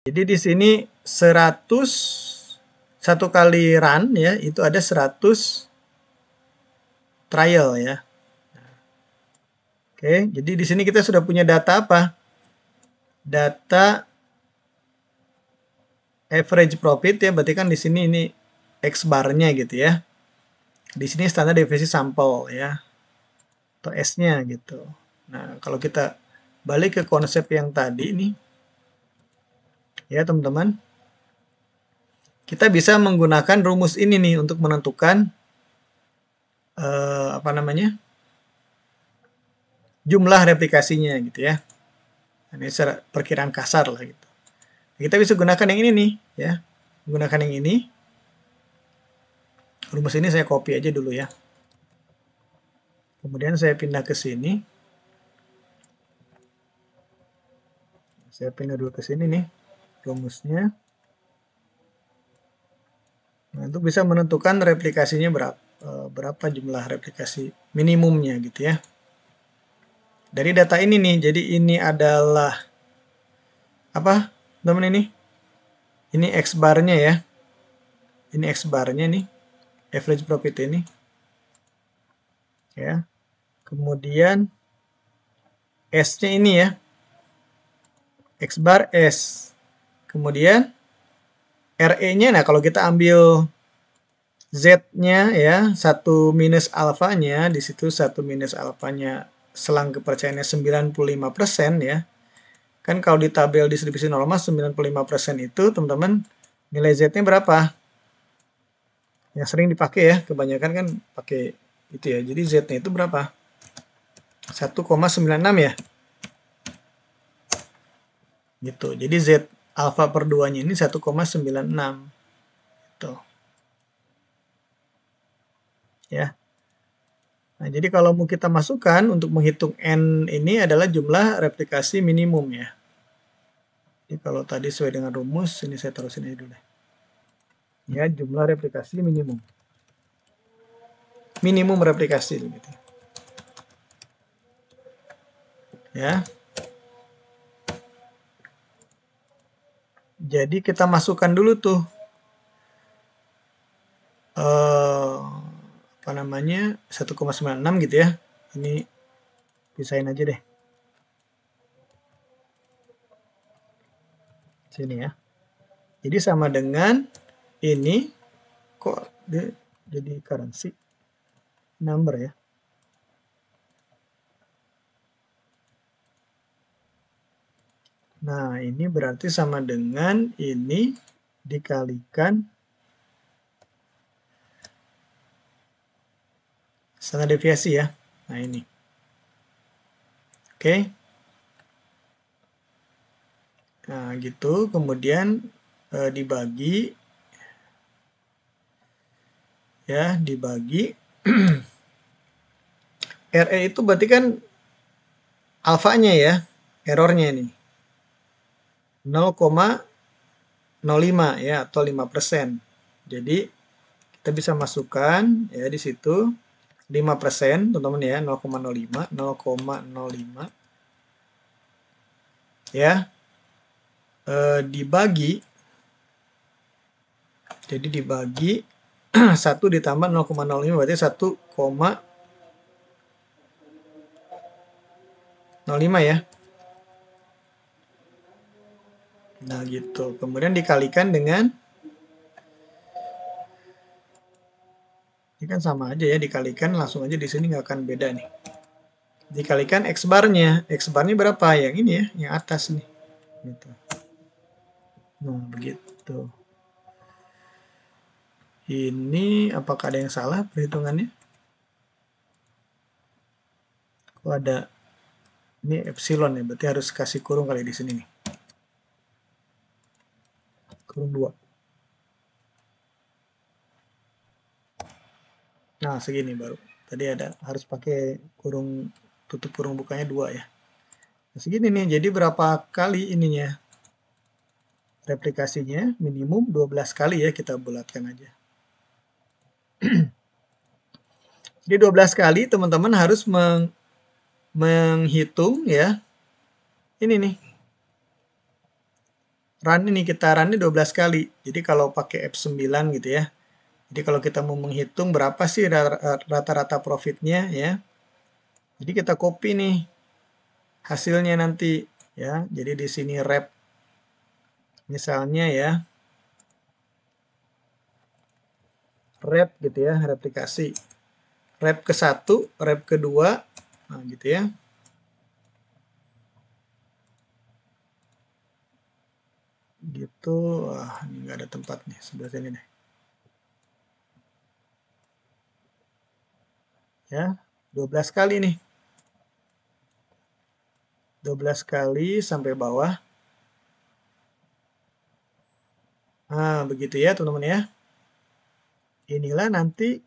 Jadi di sini 100 satu kali run ya, itu ada 100 trial ya. Oke, jadi di sini kita sudah punya data apa? Data average profit ya, berarti kan di sini ini X bar-nya gitu ya. Di sini standar deviasi sampel ya, atau S-nya gitu. Nah, kalau kita balik ke konsep yang tadi nih, ya teman-teman, kita bisa menggunakan rumus ini nih untuk menentukan apa namanya, jumlah replikasinya gitu ya. Ini secara perkiraan kasar lah gitu. Kita bisa gunakan yang ini nih ya, menggunakan yang ini. Rumus ini saya copy aja dulu ya. Kemudian saya pindah ke sini. Saya pindah dulu ke sini nih rumusnya. Nah, untuk bisa menentukan replikasinya berapa jumlah replikasi minimumnya gitu ya. Dari data ini nih, jadi ini adalah apa teman ini? Ini X bar-nya ya. Ini X bar-nya nih, average profit ini. Ya. Kemudian S-nya ini ya. X bar S. Kemudian RE-nya, nah kalau kita ambil Z-nya ya, 1 minus alfanya, di situ 1 minus alfanya selang kepercayaannya 95% ya. Kan kalau di tabel distribusi normal 95% itu teman-teman nilai Z-nya berapa? Yang sering dipakai ya, kebanyakan kan pakai itu ya. Jadi Z-nya itu berapa? 1,96 ya. Gitu. Jadi Z alfa per 2-nya ini 1,96. Gitu. Ya. Nah, jadi kalau mau kita masukkan untuk menghitung N ini adalah jumlah replikasi minimum ya. Jadi kalau tadi sesuai dengan rumus, ini saya taruh sini dulu deh. Ya, jumlah replikasi minimum. Minimum replikasi gitu. Ya. Jadi kita masukkan dulu tuh apa namanya 1,96 gitu ya. Ini pisahin aja deh. Sini ya. Jadi sama dengan ini kok dia jadi currency number ya. Nah, ini berarti sama dengan ini dikalikan standar deviasi ya. Nah, ini. Oke. Nah, gitu. Kemudian dibagi ya, dibagi RE itu berarti kan alfanya ya, errornya ini 0,05 ya, atau 5%. Jadi kita bisa masukkan ya di situ 5% teman-teman ya, 0,05 ya, dibagi, jadi dibagi 1 ditambah 0,05 berarti 1,05 ya. Nah gitu, kemudian dikalikan dengan, ini kan sama aja ya, dikalikan langsung aja di sini nggak akan beda nih. Dikalikan X bar-nya. X bar-nya berapa? Yang ini ya, yang atas nih. Gitu. Nah, begitu. Ini apakah ada yang salah perhitungannya? Kok ada, ini epsilon ya, berarti harus kasih kurung kali di sini nih. Kurung 2. Nah, segini baru. Tadi ada, harus pakai kurung, tutup kurung bukanya 2 ya. Nah, segini nih, jadi berapa kali ininya? Replikasinya minimum 12 kali ya, kita bulatkan aja. Jadi 12 kali teman-teman harus menghitung ya. Ini nih. run ini, kita run ini 12 kali. Jadi kalau pakai F9 gitu ya. Jadi kalau kita mau menghitung berapa sih rata-rata profitnya ya. Jadi kita copy nih hasilnya nanti ya. Jadi di sini rep misalnya ya. Rep gitu ya, replikasi. Rep ke-1, rep kedua, nah gitu ya. Gitu, wah ini nggak ada tempat nih, sebelah sini deh. Ya, 12 kali nih. 12 kali sampai bawah. Nah, begitu ya teman-teman ya. Inilah nanti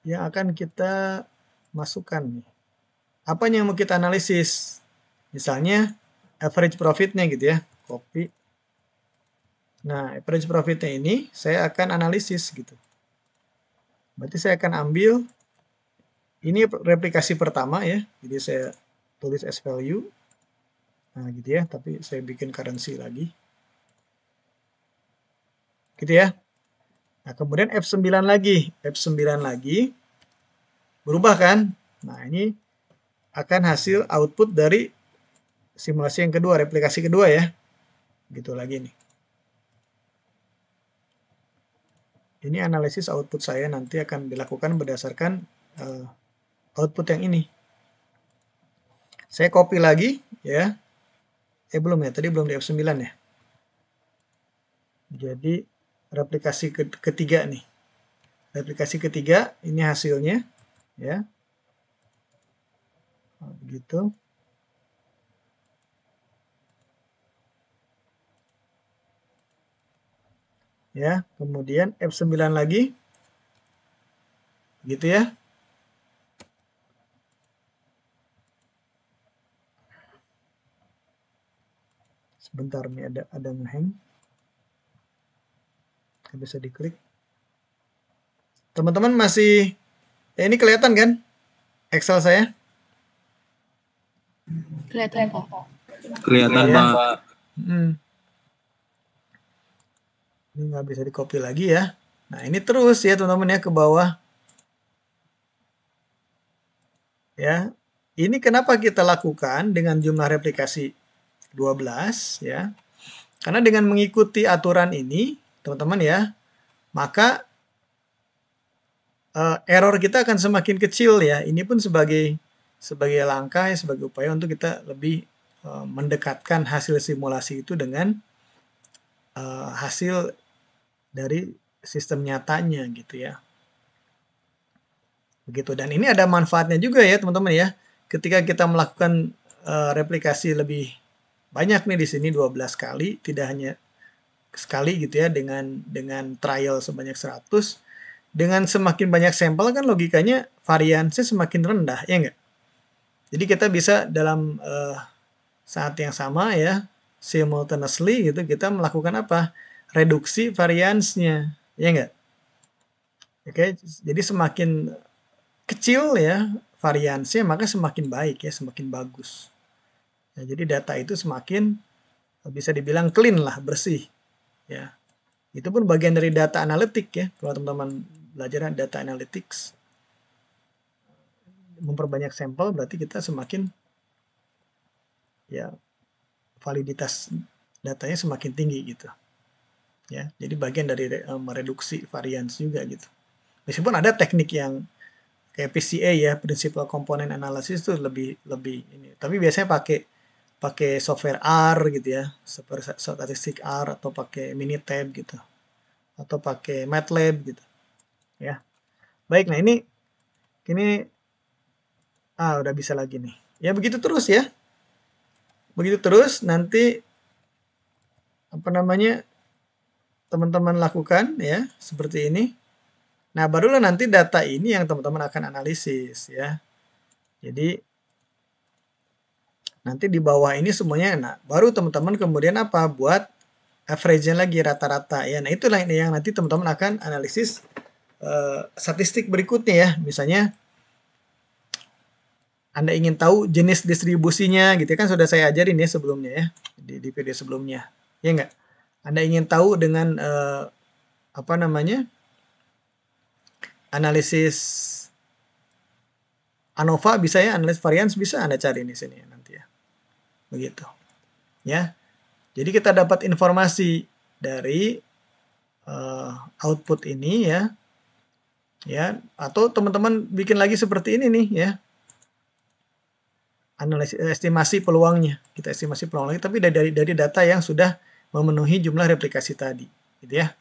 yang akan kita masukkan nih. Apa yang mau kita analisis? Misalnya average profitnya gitu ya. Copy. Nah, average profitnya ini saya akan analisis gitu. Berarti saya akan ambil ini replikasi pertama ya. Jadi saya tulis as value. Nah, gitu ya, tapi saya bikin currency lagi. Gitu ya. Nah, kemudian F9 lagi. F9 lagi. Berubah kan? Nah, ini akan hasil output dari simulasi yang kedua, replikasi kedua ya. Gitu lagi nih. Ini analisis output saya nanti akan dilakukan berdasarkan output yang ini. Saya copy lagi ya. Belum ya, tadi belum di F9 ya. Jadi replikasi ketiga nih. Replikasi ketiga ini hasilnya ya. Begitu. Ya, kemudian F9 lagi. Gitu ya. Sebentar nih ada ngehang. Bisa diklik. Teman-teman masih ini kelihatan kan Excel saya? Kelihatan Pak. Kelihatan ya. Pak. Ini nggak bisa di copy lagi ya. Nah ini terus ya teman-teman ya ke bawah. Ya, ini kenapa kita lakukan dengan jumlah replikasi 12 ya. Karena dengan mengikuti aturan ini, teman-teman ya, maka error kita akan semakin kecil ya. Ini pun sebagai langkah ya, sebagai upaya untuk kita lebih mendekatkan hasil simulasi itu dengan hasil dari sistem nyatanya gitu ya. Begitu. Dan ini ada manfaatnya juga ya teman-teman ya. Ketika kita melakukan replikasi lebih banyak nih di sini 12 kali, tidak hanya sekali gitu ya dengan trial sebanyak 100. Dengan semakin banyak sampel kan logikanya variansi semakin rendah, ya enggak? Jadi kita bisa dalam saat yang sama ya, simultaneously gitu kita melakukan apa? Reduksi variansnya, ya enggak? Oke, jadi semakin kecil ya variansnya maka semakin baik ya, semakin bagus. Ya, jadi data itu semakin bisa dibilang clean lah, bersih. Ya, itu pun bagian dari data analitik ya. Kalau teman-teman belajar data analytics, memperbanyak sampel berarti kita semakin ya validitas datanya semakin tinggi gitu. Ya, jadi bagian dari mereduksi varians juga gitu. Meskipun ada teknik yang kayak PCA ya, Principal Component Analysis itu lebih ini. Tapi biasanya pakai software R gitu ya, seperti statistik R atau pakai Minitab gitu. Atau pakai MATLAB gitu. Ya. Baik, nah ini udah bisa lagi nih. Ya begitu terus ya. Begitu terus nanti apa namanya teman-teman lakukan ya seperti ini. Nah, barulah nanti data ini yang teman-teman akan analisis ya. Jadi nanti di bawah ini semuanya, nah baru teman-teman kemudian apa? Buat average-nya lagi rata-rata ya. Nah, itulah ini yang nanti teman-teman akan analisis statistik berikutnya ya. Misalnya Anda ingin tahu jenis distribusinya gitu kan sudah saya ajarin ya sebelumnya ya di video sebelumnya. Ya nggak? Anda ingin tahu dengan analisis ANOVA bisa ya, analisis varians bisa Anda cari di sini nanti ya. Begitu. Ya. Jadi kita dapat informasi dari output ini ya. Ya, atau teman-teman bikin lagi seperti ini nih ya. Analisis estimasi peluangnya. Kita estimasi peluang lagi tapi dari data yang sudah memenuhi jumlah replikasi tadi, gitu ya.